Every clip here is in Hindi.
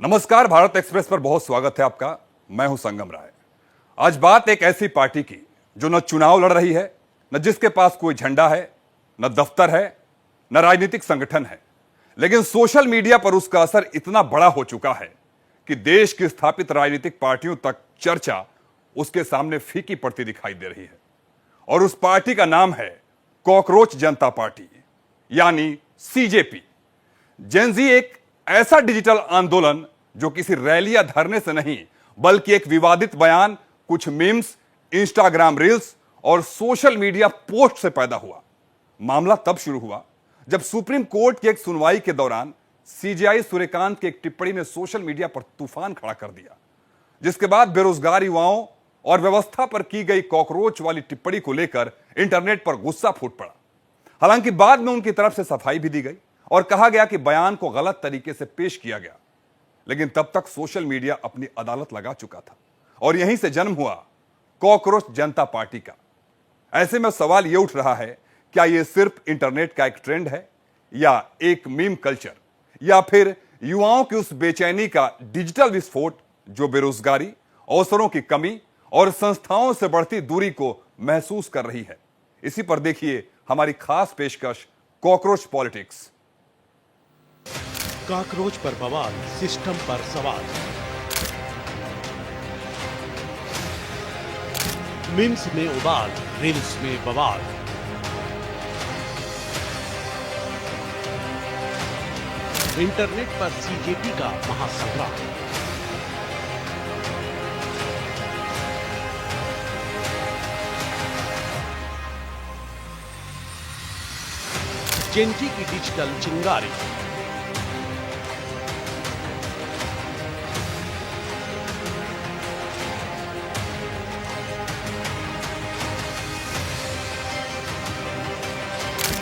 नमस्कार, भारत एक्सप्रेस पर बहुत स्वागत है आपका। मैं हूं संगम राय। आज बात एक ऐसी पार्टी की जो न चुनाव लड़ रही है, न जिसके पास कोई झंडा है, न दफ्तर है, न राजनीतिक संगठन है, लेकिन सोशल मीडिया पर उसका असर इतना बड़ा हो चुका है कि देश की स्थापित राजनीतिक पार्टियों तक चर्चा उसके सामने फीकी पड़ती दिखाई दे रही है। और उस पार्टी का नाम है कॉकरोच जनता पार्टी, यानी सीजेपी। जेनजी एक ऐसा डिजिटल आंदोलन जो किसी रैली या धरने से नहीं, बल्कि एक विवादित बयान, कुछ मीम्स, इंस्टाग्राम रील्स और सोशल मीडिया पोस्ट से पैदा हुआ। मामला तब शुरू हुआ जब सुप्रीम कोर्ट की एक सुनवाई के दौरान सीजेआई सूर्यकांत की एक टिप्पणी ने सोशल मीडिया पर तूफान खड़ा कर दिया, जिसके बाद बेरोजगार युवाओं और व्यवस्था पर की गई कॉकरोच वाली टिप्पणी को लेकर इंटरनेट पर गुस्सा फूट पड़ा। हालांकि बाद में उनकी तरफ से सफाई भी दी गई और कहा गया कि बयान को गलत तरीके से पेश किया गया, लेकिन तब तक सोशल मीडिया अपनी अदालत लगा चुका था और यहीं से जन्म हुआ कॉकरोच जनता पार्टी का। ऐसे में सवाल यह उठ रहा है, क्या यह सिर्फ इंटरनेट का एक ट्रेंड है, या एक मीम कल्चर, या फिर युवाओं की उस बेचैनी का डिजिटल विस्फोट जो बेरोजगारी, अवसरों की कमी और संस्थाओं से बढ़ती दूरी को महसूस कर रही है। इसी पर देखिए हमारी खास पेशकश कॉकरोच पॉलिटिक्स। कॉकरोच पर बवाल, सिस्टम पर सवाल। मीम्स में उबाल, रील्स में बवाल। इंटरनेट पर सीजेपी का महासंग्राम। जेनजी की डिजिटल चिंगारी।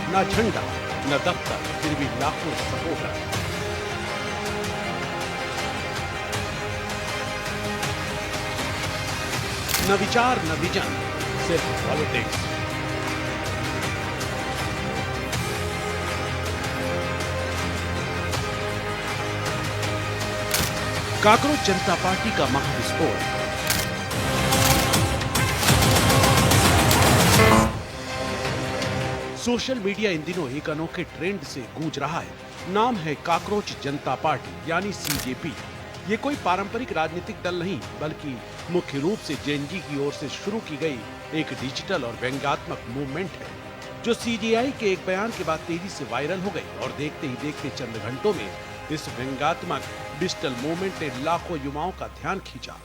न झंडा, न दफ्तर, फिर भी लाखों सपोर्टर। न विचार, न विजन, सिर्फ पॉलिटिक्स। कॉकरोच जनता पार्टी का महाविस्फोट। सोशल मीडिया इन दिनों एक अनोखे ट्रेंड से गूंज रहा है। नाम है कॉकरोच जनता पार्टी, यानी सीजेपी। ये कोई पारंपरिक राजनीतिक दल नहीं, बल्कि मुख्य रूप से जेनजी की ओर से शुरू की गई एक डिजिटल और व्यंग्यात्मक मूवमेंट है, जो सीजेआई के एक बयान के बाद तेजी से वायरल हो गई। और देखते ही देखते चंद घंटों में इस व्यंग्यात्मक डिजिटल मूवमेंट ने लाखों युवाओं का ध्यान खींचा।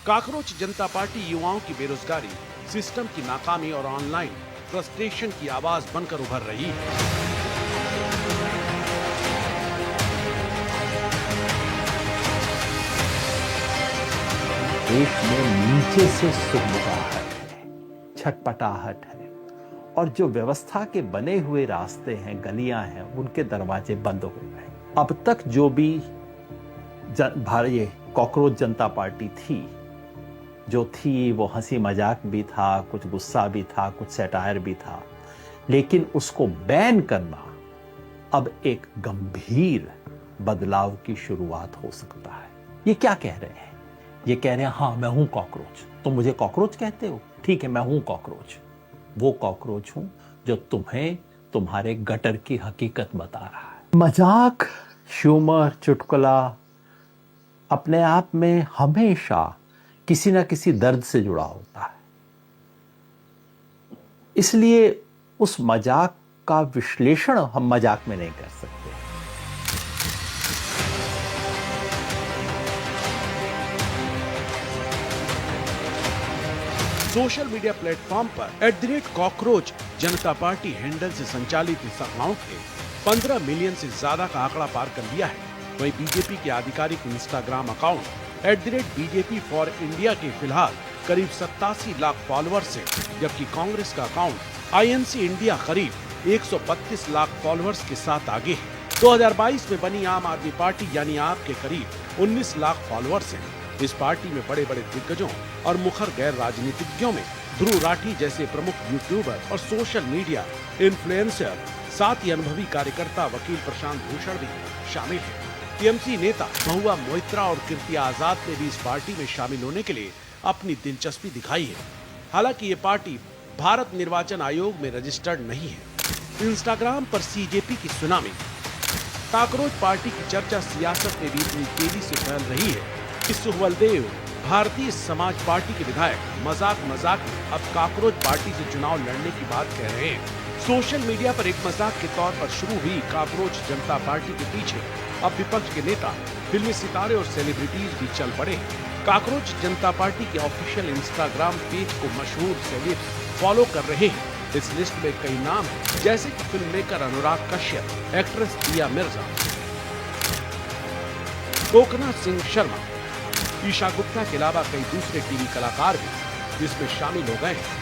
कॉकरोच जनता पार्टी युवाओं की बेरोजगारी, सिस्टम की नाकामी और ऑनलाइन फ्रस्ट्रेशन की आवाज बनकर उभर रही है। देश में नीचे से सुगबुगाहट है, छटपटाहट है, और जो व्यवस्था के बने हुए रास्ते हैं, गलियां हैं, उनके दरवाजे बंद हो गए। अब तक जो भी कॉकरोच जनता पार्टी थी, जो थी वो हंसी मजाक भी था, कुछ गुस्सा भी था, कुछ सैटायर भी था, लेकिन उसको बैन करना अब एक गंभीर बदलाव की शुरुआत हो सकता है। ये क्या कह रहे हैं? ये कह रहे हैं, हाँ मैं हूं कॉकरोच, तुम मुझे कॉकरोच कहते हो, ठीक है मैं हूं कॉकरोच। वो कॉकरोच हूं जो तुम्हें तुम्हारे गटर की हकीकत बता रहा है। मजाक, ह्यूमर, चुटकुला अपने आप में हमेशा किसी ना किसी दर्द से जुड़ा होता है, इसलिए उस मजाक का विश्लेषण हम मजाक में नहीं कर सकते। सोशल मीडिया प्लेटफॉर्म पर @कॉकरोच जनता पार्टी हैंडल से संचालित इस अकाउंट ने 15 मिलियन से ज्यादा का आंकड़ा पार कर लिया है। वहीं बीजेपी के आधिकारिक Instagram account @BJP for India के फिलहाल करीब 87 लाख फॉलोअर्स हैं, जबकि कांग्रेस का अकाउंट INC इंडिया करीब 132 लाख फॉलोअर्स के साथ आगे है। 2022 में बनी आम आदमी पार्टी यानी आप के करीब 19 लाख फॉलोअर्स हैं। इस पार्टी में बड़े बड़े दिग्गजों और मुखर गैर राजनीतिज्ञों में ध्रुव राठी जैसे प्रमुख यूट्यूबर और सोशल मीडिया इन्फ्लुएंसर, साथ ही अनुभवी कार्यकर्ता वकील प्रशांत भूषण भी शामिल है। टीएमसी नेता महुआ मोइत्रा और कीर्ति आजाद ने भी इस पार्टी में शामिल होने के लिए अपनी दिलचस्पी दिखाई है। हालांकि ये पार्टी भारत निर्वाचन आयोग में रजिस्टर्ड नहीं है। इंस्टाग्राम पर सीजेपी की सुनामी। काकरोच पार्टी की चर्चा सियासत में भी इतनी तेजी से फैल रही है कि सुहवलदेव भारतीय समाज पार्टी के विधायक मजाक में अब काकरोच पार्टी से चुनाव लड़ने की बात कह रहे हैं। सोशल मीडिया पर एक मजाक के तौर पर शुरू हुई काकरोच जनता पार्टी के पीछे अब विपक्ष के नेता, फिल्मी सितारे और सेलिब्रिटीज भी चल पड़े हैं। काकरोच जनता पार्टी के ऑफिशियल इंस्टाग्राम पेज को मशहूर सेलिब्स फॉलो कर रहे हैं। इस लिस्ट में कई नाम हैं, जैसे कि film maker Anurag Kashyap, actress दिया मिर्जा, कोकना सिंह शर्मा, ईशा गुप्ता के अलावा कई दूसरे टीवी कलाकार भी इसमें शामिल हो गए हैं।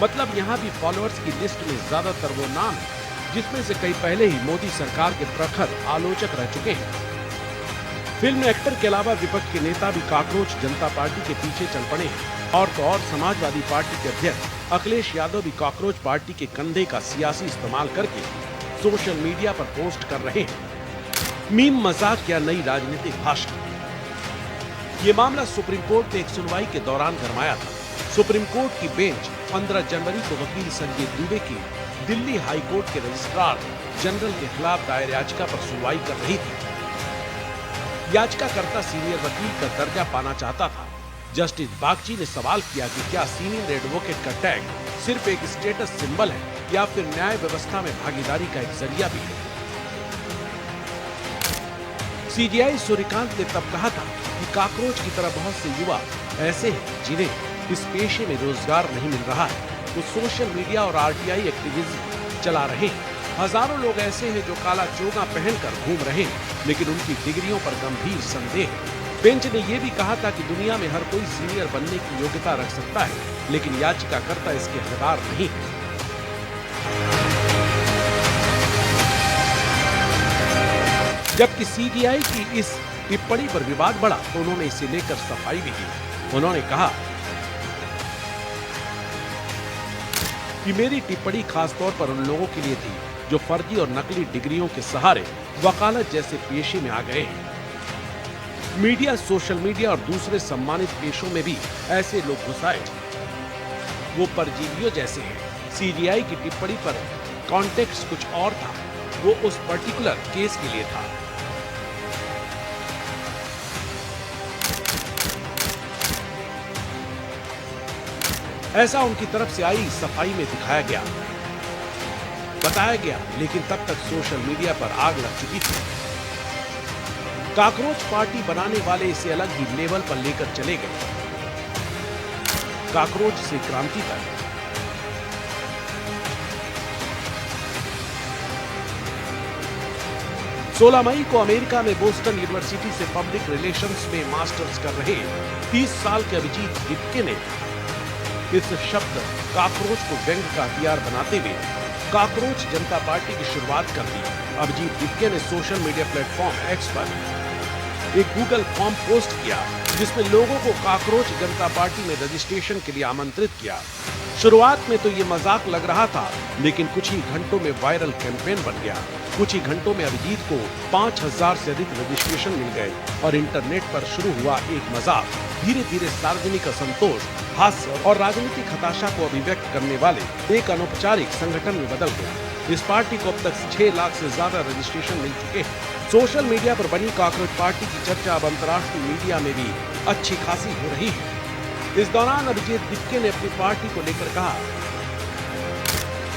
मतलब यहाँ भी फॉलोअर्स की लिस्ट में ज्यादातर वो नाम है जिसमें से कई पहले ही मोदी सरकार के प्रखर आलोचक रह चुके हैं। फिल्म एक्टर के अलावा विपक्ष के नेता भी काकरोच जनता पार्टी के पीछे चल पड़े हैं। और तो और समाजवादी पार्टी के अध्यक्ष अखिलेश यादव भी काकरोच पार्टी के कंधे का सियासी इस्तेमाल करके सोशल मीडिया पर पोस्ट कर रहे हैं। मीम, मजाक या नई राजनीतिक भाषा। ये मामला सुप्रीम कोर्ट ने एक सुनवाई के दौरान गरमाया था। सुप्रीम कोर्ट की बेंच 15 जनवरी को वकील संजय दुबे की दिल्ली हाई कोर्ट के रजिस्ट्रार जनरल के खिलाफ दायर याचिका पर सुनवाई कर रही थी। याचिकाकर्ता सीनियर वकील का दर्जा पाना चाहता था। जस्टिस बागची ने सवाल किया कि क्या सीनियर एडवोकेट का टैग सिर्फ एक स्टेटस सिंबल है या फिर न्याय व्यवस्था में भागीदारी का एक जरिया भी है। सीजीआई सूर्यकांत ने तब कहा था कि काकरोच की तरह बहुत से युवा ऐसे हैं जिन्हें इस पेशे में रोजगार नहीं मिल रहा है। वो सोशल मीडिया और आरटीआई एक्टिविज्म चला रहे हैं। हजारों लोग ऐसे हैं जो काला चोगा पहनकर घूम रहे हैं, लेकिन उनकी डिग्रियों पर गंभीर संदेह है। बेंच ने यह भी कहा था कि दुनिया में हर कोई सीनियर बनने की योग्यता रख सकता है, लेकिन याचिकाकर्ता इसके हकदार नहीं है। जबकि सीबीआई की इस टिप्पणी पर विवाद बढ़ा तो उन्होंने इसे लेकर सफाई भी दी। उन्होंने कहा कि मेरी टिप्पणी खासतौर पर उन लोगों के लिए थी जो फर्जी और नकली डिग्रियों के सहारे वकालत जैसे पेशे में आ गए हैं। मीडिया, सोशल मीडिया और दूसरे सम्मानित पेशों में भी ऐसे लोग घुसाए। वो परजीवियों जैसे हैं। सीबीआई की टिप्पणी पर कॉन्टेक्स्ट कुछ और था, वो उस पर्टिकुलर केस के लिए था। ऐसा उनकी तरफ से आई सफाई में दिखाया गया, बताया गया, लेकिन तब तक सोशल मीडिया पर आग लग चुकी थी। काकरोच पार्टी बनाने वाले इसे अलग ही लेवल पर लेकर चले गए। काकरोच से क्रांति तक। 16 मई को अमेरिका में बोस्टन यूनिवर्सिटी से पब्लिक रिलेशंस में मास्टर्स कर रहे 30 साल के अभिजीत दिप्के ने इस शब्द काकरोच को व्यंग का हथियार बनाते हुए काकरोच जनता पार्टी की शुरुआत कर दी। अभिजीत दिप्के ने सोशल मीडिया प्लेटफॉर्म एक्स पर एक गूगल फॉर्म पोस्ट किया जिसमें लोगों को काकरोच जनता पार्टी में रजिस्ट्रेशन के लिए आमंत्रित किया। शुरुआत में तो ये मजाक लग रहा था, लेकिन कुछ ही घंटों में वायरल कैंपेन बन गया। कुछ ही घंटों में अभिजीत को 5000 से अधिक रजिस्ट्रेशन मिल गए और इंटरनेट पर शुरू हुआ एक मजाक धीरे धीरे सार्वजनिक असंतोष, हास्य और राजनीतिक हताशा को अभिव्यक्त करने वाले एक अनौपचारिक संगठन में बदल गया। इस पार्टी को अब तक 6 लाख से ज्यादा रजिस्ट्रेशन मिल चुके हैं। सोशल मीडिया पर बनी काकरोच पार्टी की चर्चा अब अंतर्राष्ट्रीय मीडिया में भी अच्छी खासी हो रही है। इस दौरान अभिजीत दिप्के ने अपनी पार्टी को लेकर कहा,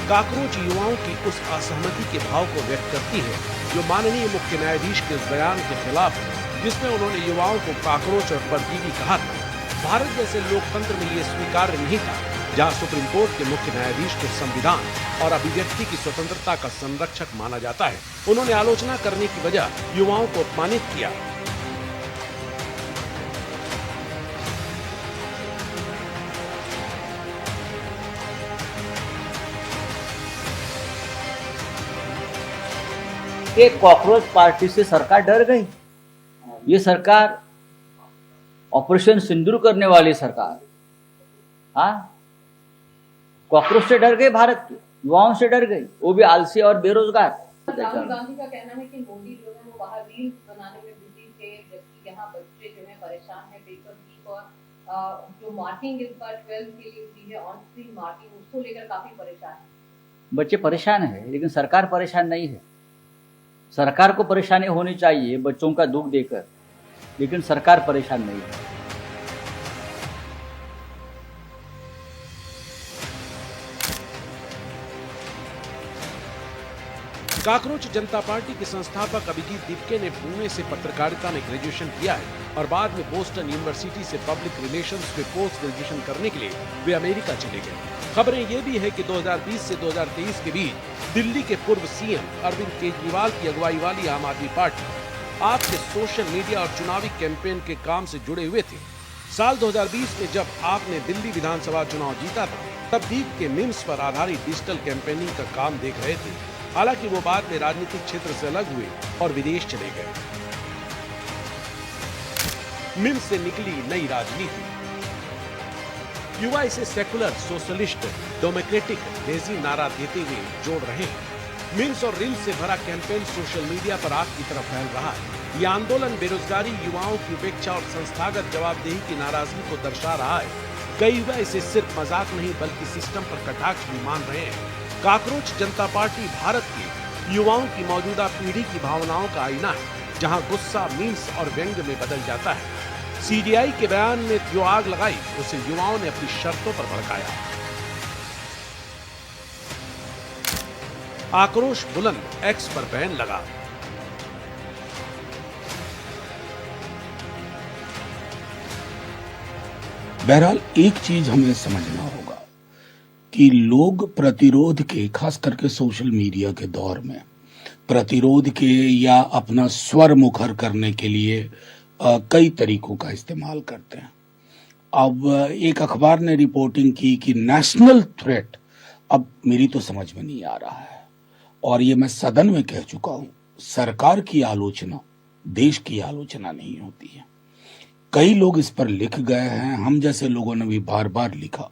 काकरोच युवाओं की उस असहमति के भाव को व्यक्त करती है जो माननीय मुख्य न्यायाधीश के उस बयान के खिलाफ है जिसमें उन्होंने युवाओं को काकरोच और परजीवी कहा था। भारत जैसे लोकतंत्र में ये स्वीकार्य नहीं था, जहां सुप्रीम कोर्ट के मुख्य न्यायाधीश को संविधान और अभिव्यक्ति की स्वतंत्रता का संरक्षक माना जाता है। उन्होंने आलोचना करने की बजाय युवाओं को अपमानित किया। कि कॉकरोच पार्टी से सरकार डर गई। ये सरकार ऑपरेशन सिंदूर करने वाली सरकार, हाँ, कॉकरोच से डर गई, भारत के युवाओं से डर गई, वो भी आलसी और बेरोजगार। राहुल गांधी का कहना है कि मोदी जो है वो बाहर रील्स बनाने में बिजी थे, जबकि यहाँ बच्चे जो है परेशान है। पेपर लीक और जो मार्किंग इस बार 12th के लिए हुई है, ऑन स्क्रीन मार्किंग, उसको लेकर काफी परेशान है। बच्चे परेशान है, लेकिन सरकार परेशान नहीं है। सरकार को परेशानी होनी चाहिए बच्चों का दुख देकर, लेकिन सरकार परेशान नहीं है। काकरोच जनता पार्टी के संस्थापक अभिजीत दिपके ने पुणे से पत्रकारिता में ग्रेजुएशन किया है और बाद में बोस्टन यूनिवर्सिटी से पब्लिक रिलेशंस में पोस्ट ग्रेजुएशन करने के लिए वे अमेरिका चले गए। खबरें ये भी है कि 2020 से 2023 के बीच दिल्ली के पूर्व सीएम अरविंद केजरीवाल की अगुवाई वाली आम आदमी पार्टी आप के सोशल मीडिया और चुनावी कैंपेन के काम से जुड़े हुए थे। साल 2020 में जब आपने दिल्ली विधानसभा चुनाव जीता था, तब दीप के मीम्स पर आधारित डिजिटल कैंपेनिंग का काम देख रहे थे। हालांकि वो बाद में राजनीतिक क्षेत्र से अलग हुए और विदेश चले गए। मीम्स से निकली नई राजनीति। युवा इसे सेकुलर, सोशलिस्ट, डेमोक्रेटिक, देसी नारा देते हुए जोड़ रहे हैं। मीम्स और रील्स से भरा कैंपेन सोशल मीडिया पर आग की तरफ फैल रहा है। यह आंदोलन बेरोजगारी, युवाओं की उपेक्षा और संस्थागत जवाबदेही की नाराजगी को दर्शा रहा है। कई युवा इसे सिर्फ मजाक नहीं बल्कि सिस्टम पर कटाक्ष भी मान रहे हैं। काकरोच जनता पार्टी भारत के युवाओं की मौजूदा पीढ़ी की भावनाओं का आईना है, जहां गुस्सा मीम्स और व्यंग्य में बदल जाता है। सीडीआई के बयान में जो आग लगाई, उसे युवाओं ने अपनी शर्तों पर भड़काया। आक्रोश बुलंद, एक्स पर बैन लगा। बहरहाल एक चीज हमें समझना होगा कि लोग प्रतिरोध के, खास करके सोशल मीडिया के दौर में प्रतिरोध के या अपना स्वर मुखर करने के लिए कई तरीकों का इस्तेमाल करते हैं। अब एक अखबार ने रिपोर्टिंग की कि नेशनल थ्रेट, अब मेरी तो समझ में नहीं आ रहा है और ये मैं सदन में कह चुका हूं, सरकार की आलोचना देश की आलोचना नहीं होती है। कई लोग इस पर लिख गए हैं, हम जैसे लोगों ने भी बार बार लिखा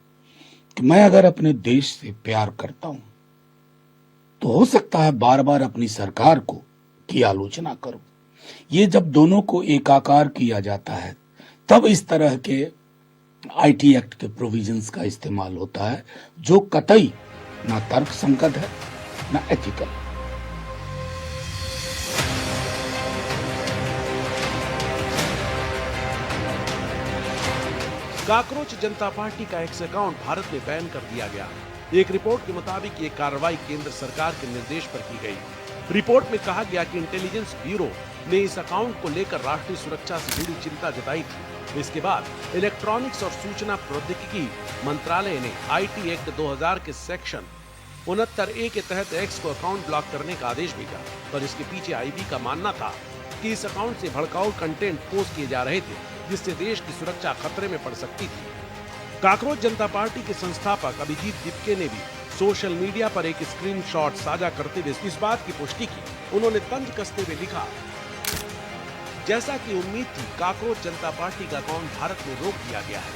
कि मैं अगर अपने देश से प्यार करता हूं तो हो सकता है बार बार अपनी सरकार को की आलोचना करूं। ये जब दोनों को एकाकार किया जाता है तब इस तरह के आईटी एक्ट के प्रोविजंस का इस्तेमाल होता है, जो कतई ना तर्क संगत है ना एथिकल। काकरोच जनता पार्टी का एक्स अकाउंट भारत में बैन कर दिया गया। एक रिपोर्ट के मुताबिक ये कार्रवाई केंद्र सरकार के निर्देश पर की गई। रिपोर्ट में कहा गया कि इंटेलिजेंस ब्यूरो ने इस अकाउंट को लेकर राष्ट्रीय सुरक्षा से जुड़ी चिंता जताई थी। इसके बाद इलेक्ट्रॉनिक्स और सूचना प्रौद्योगिकी मंत्रालय ने आईटी एक्ट 2000 के सेक्शन 69A के तहत एक्स को अकाउंट ब्लॉक करने का आदेश भेजा, पर इसके पीछे आईबी का मानना था कि इस अकाउंट से भड़काऊ कंटेंट पोस्ट किए जा रहे थे, जिससे देश की सुरक्षा खतरे में पड़ सकती थी। काकरोच जनता पार्टी के संस्थापक अभिजीत दिपके ने भी सोशल मीडिया पर एक स्क्रीनशॉट साझा करते हुए इस बात की पुष्टि की। उन्होंने तंज कसते हुए लिखा, जैसा कि उम्मीद थी, काकरोच जनता पार्टी का अकाउंट भारत में रोक दिया गया है।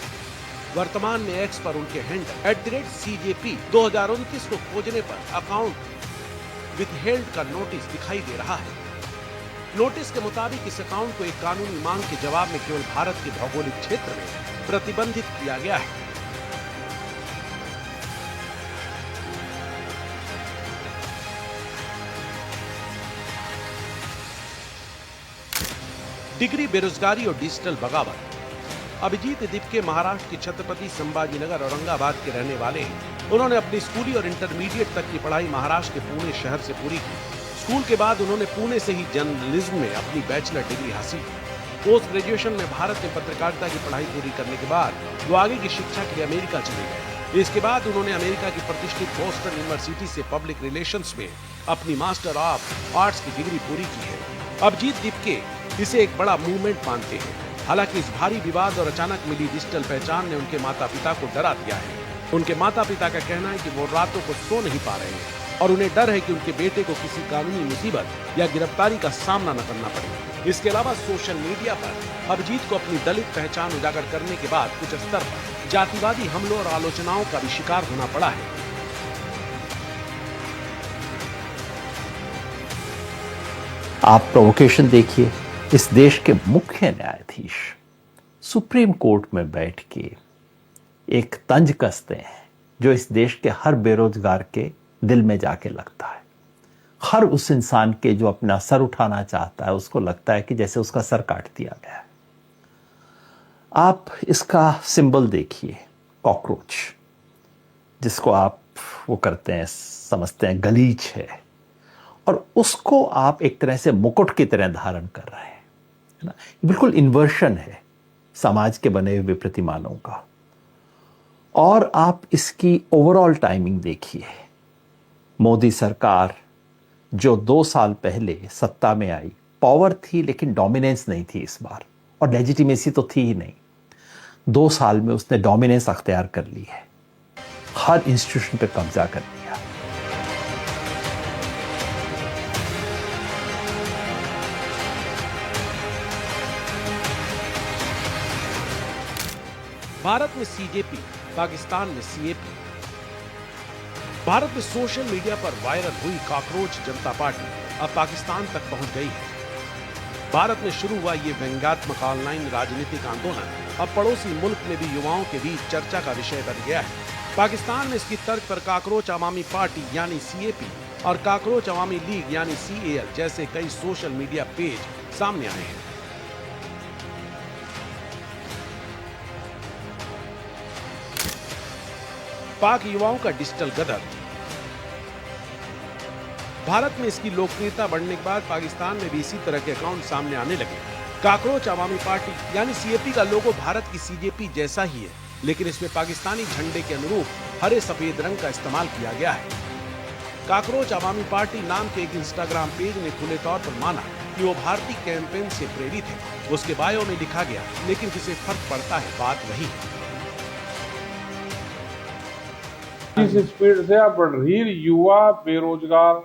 वर्तमान में एक्स पर उनके हैंडल @CJP 2029 को खोजने पर अकाउंट विथहेल्ड का नोटिस दिखाई दे रहा है। नोटिस के मुताबिक इस अकाउंट को एक कानूनी मांग के जवाब में केवल भारत के भौगोलिक क्षेत्र में प्रतिबंधित किया गया है। डिग्री, बेरोजगारी और डिजिटल बगावत। अभिजीत दिपके महाराष्ट्र के छत्रपति संभाजीनगर औरंगाबाद के रहने वाले हैं। उन्होंने अपनी स्कूली और इंटरमीडिएट तक की पढ़ाई महाराष्ट्र के पुणे शहर से पूरी की। स्कूल के बाद उन्होंने पुणे से ही जर्नलिज्म में अपनी बैचलर डिग्री हासिल की। पोस्ट ग्रेजुएशन में भारत में पत्रकारिता की पढ़ाई पूरी करने के बाद वो आगे की शिक्षा के लिए अमेरिका चले गए। इसके बाद उन्होंने अमेरिका की प्रतिष्ठित बोस्टन यूनिवर्सिटी से पब्लिक रिलेशंस में अपनी मास्टर ऑफ आर्ट्स की डिग्री पूरी की है। अभिजीत दिपके इसे एक बड़ा मूवमेंट मानते हैं। हालांकि इस भारी विवाद और अचानक मिली डिजिटल पहचान ने उनके माता पिता को डरा दिया है। उनके माता पिता का कहना है कि वो रातों को सो नहीं पा रहे हैं और उन्हें डर है कि उनके बेटे को किसी कानूनी मुसीबत या गिरफ्तारी का सामना न करना पड़े। इसके अलावा सोशल मीडिया पर अभिजीत को अपनी दलित पहचान उजागर करने के बाद कुछ स्तर पर जातिवादी हमलों और आलोचनाओं का भी शिकार होना पड़ा है। आप प्रोवोकेशन देखिए, इस देश के मुख्य न्यायाधीश सुप्रीम कोर्ट में बैठ के एक तंज कसते हैं जो इस देश के हर बेरोजगार के दिल में जाके लगता है। हर उस इंसान के जो अपना सर उठाना चाहता है उसको लगता है कि जैसे उसका सर काट दिया गया है। आप इसका सिंबल देखिए, कॉकरोच, जिसको आप वो करते हैं, समझते हैं गलीच है, और उसको आप एक तरह से मुकुट की तरह धारण कर रहे हैं, है ना। बिल्कुल इन्वर्शन है समाज के बने हुए प्रतिमानों का। और आप इसकी ओवरऑल टाइमिंग देखिए, मोदी सरकार जो 2 साल पहले सत्ता में आई, पावर थी लेकिन डोमिनेंस नहीं थी इस बार, और लेजिटिमेसी तो थी ही नहीं। 2 साल में उसने डोमिनेंस अख्तियार कर ली है, हर इंस्टीट्यूशन पे कब्जा कर लिया। भारत में सीजेपी, पाकिस्तान में सीएपी। भारत में सोशल मीडिया पर वायरल हुई कॉकरोच जनता पार्टी अब पाकिस्तान तक पहुंच गई है। भारत में शुरू हुआ ये व्यंग्यात्मक ऑनलाइन राजनीतिक आंदोलन अब पड़ोसी मुल्क में भी युवाओं के बीच चर्चा का विषय बन गया है। पाकिस्तान में इसकी तर्क पर काकरोच अवामी पार्टी यानी सीएपी और काकरोच अवामी लीग यानी सीएल जैसे कई सोशल मीडिया पेज सामने आए हैं। पाक युवाओं का डिजिटल गदर। भारत में इसकी लोकप्रियता बढ़ने के बाद पाकिस्तान में भी इसी तरह के अकाउंट सामने आने लगे। काकरोच अवामी पार्टी यानी सीएपी का लोगो भारत की सीजेपी जैसा ही है, लेकिन इसमें पाकिस्तानी झंडे के अनुरूप हरे सफेद रंग का इस्तेमाल किया गया है। काकरोच अवामी पार्टी नाम के एक इंस्टाग्राम पेज ने खुले तौर पर माना कि वो भारतीय कैंपेन से प्रेरित है। उसके बायो में लिखा गया, लेकिन किसे फर्क पड़ता है, बात वही है। इस स्पीड से अब बढ़ रही युवा, बेरोजगार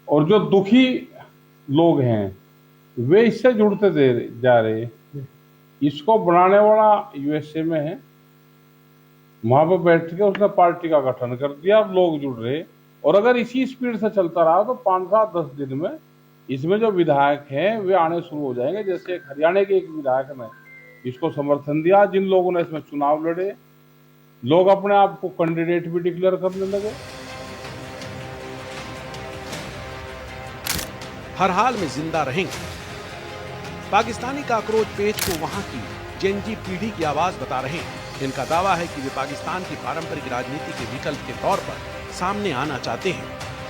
और जो दुखी लोग हैं वे इससे जुड़ते जा रहे हैं। इसको बनाने वाला यूएसए में है, वहां पर बैठ के उसने पार्टी का गठन कर दिया, अब लोग जुड़ रहे। और अगर इसी स्पीड से चलता रहा तो 5-7-10 दिन में इसमें जो विधायक हैं वे आने शुरू हो जाएंगे। जैसे एक हरियाणा के एक विधायक ने इसको समर्थन दिया, जिन लोगों ने इसमें चुनाव लड़े, लोग अपने आप को कैंडिडेट भी डिक्लेयर करने लगे। हर हाल में जिंदा रहेंगे। पाकिस्तानी काकरोच पेज को वहां की जेनजी पीढ़ी की आवाज बता रहे हैं। इनका दावा है कि वे पाकिस्तान की पारंपरिक राजनीति के विकल्प के तौर पर सामने आना चाहते हैं।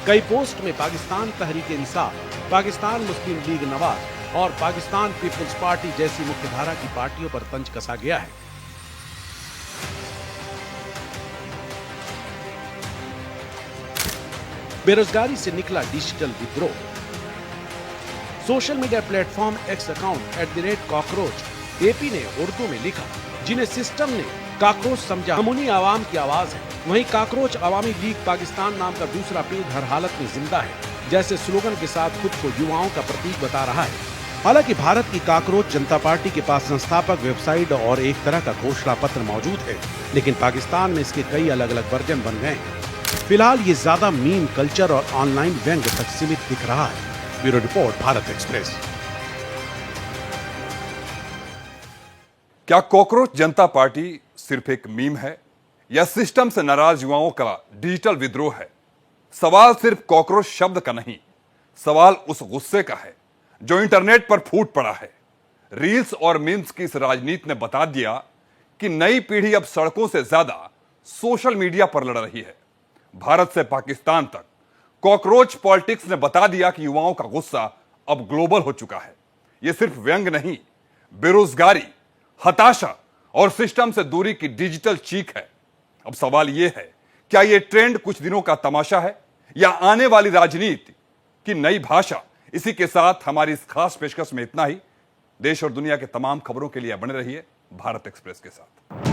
कई पोस्ट में पाकिस्तान तहरीक इंसाफ, पाकिस्तान मुस्लिम लीग नवाज और पाकिस्तान पीपल्स पार्टी जैसी मुख्यधारा की पार्टियों पर तंज कसा गया है। बेरोजगारी से निकला डिजिटल विद्रोह। Social media platform x account @cockroach AP ने उर्दू में लिखा, जिन्हें सिस्टम ने काकरोच समझा, अमूनी आवाम की आवाज है। वहीं काकरोच अवामी लीग पाकिस्तान नाम का दूसरा पेज हर हालत में जिंदा है, जैसे स्लोगन के साथ खुद को युवाओं का प्रतीक बता रहा है। हालांकि भारत की काकरोच जनता पार्टी के पास संस्थापक वेबसाइट और एक तरह का घोषणा पत्र मौजूद है, लेकिन पाकिस्तान में इसके कई अलग अलग वर्जन बन गए हैं। फिलहाल ये ज्यादा मीम कल्चर और ऑनलाइन व्यंग तक सीमित दिख रहा है। Bureau report, Bharat express. क्या कॉकरोच जनता पार्टी सिर्फ एक मीम है या सिस्टम से नाराज युवाओं का डिजिटल विद्रोह है? सवाल सिर्फ कॉकरोच शब्द का नहीं, सवाल उस गुस्से का है जो इंटरनेट पर फूट पड़ा है। रील्स और मीम्स की इस राजनीति ने बता दिया कि नई पीढ़ी अब सड़कों से ज्यादा सोशल मीडिया पर लड़ रही है। भारत से पाकिस्तान तक कॉकरोच पॉलिटिक्स ने बता दिया कि युवाओं का गुस्सा अब ग्लोबल हो चुका है। यह सिर्फ व्यंग नहीं, बेरोजगारी, हताशा और सिस्टम से दूरी की डिजिटल चीख है। अब सवाल यह है, क्या यह ट्रेंड कुछ दिनों का तमाशा है या आने वाली राजनीति की नई भाषा? इसी के साथ हमारी इस खास पेशकश में इतना ही। देश और दुनिया के तमाम खबरों के लिए बने रहिए भारत एक्सप्रेस के साथ।